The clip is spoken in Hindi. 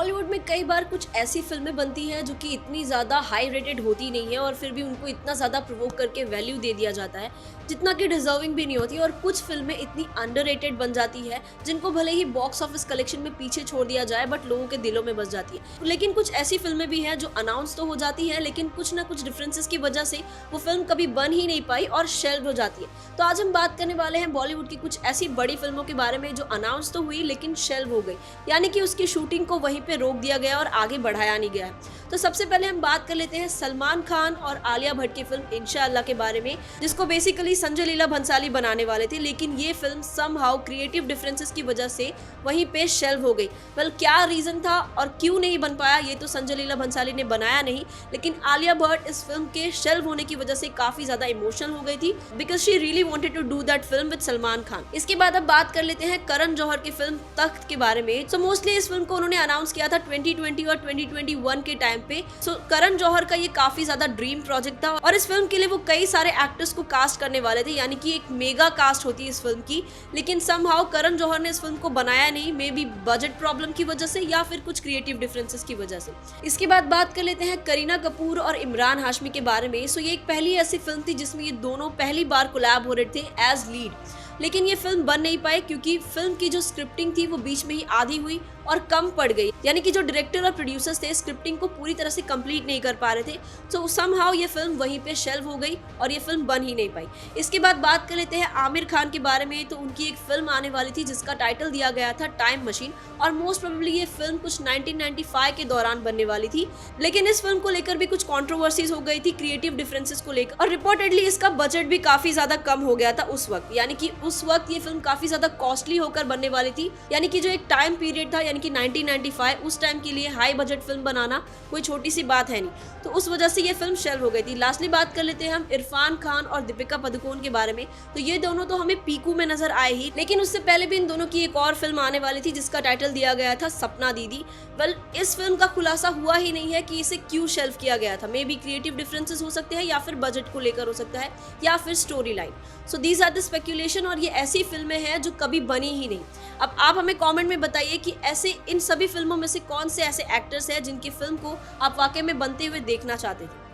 बॉलीवुड में कई बार कुछ ऐसी फिल्में बनती हैं जो कि इतनी ज़्यादा हाई रेटेड होती नहीं है और फिर भी उनको इतना ज़्यादा प्रोवोक करके वैल्यू दे दिया जाता है जितना कि डिजर्विंग भी नहीं होती। और कुछ फिल्में इतनी अंडररेटेड बन जाती है जिनको भले ही बॉक्स ऑफिस कलेक्शन में पीछे छोड़ दिया जाए बट लोगों के दिलों में बस जाती है। लेकिन कुछ ऐसी फिल्में भी हैं जो अनाउंस तो हो जाती हैं लेकिन कुछ ना कुछ डिफरेंसेस की वजह से वो फिल्म कभी बन ही नहीं पाई और शेल्व हो जाती है। तो आज हम बात करने वाले हैं बॉलीवुड की कुछ ऐसी बड़ी फिल्मों के बारे में जो अनाउंस तो हुई लेकिन शेल्व हो गई, यानी कि उसकी शूटिंग को वहीं पे रोक दिया गया और आगे बढ़ाया नहीं गया है। तो सबसे पहले हम बात कर लेते हैं सलमान खान और आलिया भट्ट की फिल्म इंशाअल्लाह के बारे में, जिसको बेसिकली संजय लीला भंसाली बनाने वाले थे, लेकिन ये फिल्म समहाउ क्रिएटिव डिफरेंसेस की वजह से वहीं पे शेल्व हो गई। वेल, क्या रीजन था और क्यों नहीं बन पाया ये तो संजय लीला भंसाली ने बनाया नहीं, लेकिन आलिया भट्ट इस फिल्म के शेल्व होने की वजह से काफी ज्यादा इमोशनल हो गई थी because she really wanted to do that film with Salman Khan. इसके बाद अब बात कर लेते हैं करण जौहर की फिल्म तख्त के बारे में। सो मोस्टली इस फिल्म को उन्होंने अनाउंस किया था 2020 और 2021 के टाइम पे। सो करण जौहर का ये काफी ज्यादा ड्रीम प्रोजेक्ट था और इस फिल्म के लिए वो कई सारे एक्टर्स को कास्ट करने वाले थे, यानी कि एक मेगा कास्ट होती है इस फिल्म की। लेकिन समहाउ करण जौहर ने इस फिल्म को बनाया नहीं, मे बी बजट प्रॉब्लम की वजह से या फिर कुछ क्रिएटिव डिफरेंसेस की वजह से। इसके बाद बात कर लेते हैं करीना कपूर और इमरान हाशमी के बारे में। सो ये एक पहली ऐसी फिल्म थी जिसमें ये दोनों पहली बार कोलैब हो रहे थे एज लीड, लेकिन ये फिल्म बन नहीं पाई क्योंकि फिल्म की जो स्क्रिप्टिंग थी वो बीच में ही आधी हुई और कम पड़ गई, यानी कि जो डायरेक्टर और प्रोड्यूसर्स थे स्क्रिप्टिंग को पूरी तरह से कंप्लीट नहीं कर पा रहे थे। सो समहाउ ये फिल्म वहीं पे शेल्व हो गई और ये फिल्म बन ही नहीं पाई। इसके बाद बात कर लेते हैं आमिर खान के बारे में। तो उनकी एक फिल्म आने वाली थी जिसका टाइटल दिया गया था टाइम मशीन, और मोस्ट प्रोबेबली ये फिल्म कुछ 1995 के दौरान बनने वाली थी, लेकिन इस फिल्म को लेकर भी कुछ कॉन्ट्रोवर्सीज हो गई थी क्रिएटिव डिफरेंसेस को लेकर, और रिपोर्टेडली इसका बजट भी काफी ज्यादा कम हो गया था उस वक्त, यानी कि उस वक्त ये फिल्म काफी ज्यादा कॉस्टली होकर बनने वाली थी। यानी कि जो एक टाइम पीरियड था, यानी कि 1995, उस टाइम के लिए हाई बजट फिल्म बनाना कोई छोटी सी बात है नहीं, तो उस वजह से ये फिल्म शेल्व हो गई थी। लास्टली बात कर लेते हैं हम इरफान खान और दीपिका पादुकोण के बारे में। तो ये दोनों तो हमें पीकू में नजर आए ही, लेकिन उससे पहले भी इन दोनों की एक और फिल्म आने वाली थी जिसका टाइटल दिया गया था सपना दीदी। वेल, इस फिल्म का खुलासा हुआ ही नहीं है कि इसे क्यों शेल्व किया गया था। मे बी क्रिएटिव डिफरेंसेस हो सकते हैं या फिर बजट को लेकर हो सकता है या फिर story line. So these are the speculation, और ये ऐसी फिल्में हैं जो कभी बनी ही नहीं। अब आप हमें कमेंट में बताइए कि ऐसे इन सभी फिल्मों में से कौन से ऐसे एक्टर्स हैं जिनकी फिल्म को आप वाकई में बनते हुए देखना चाहते थे।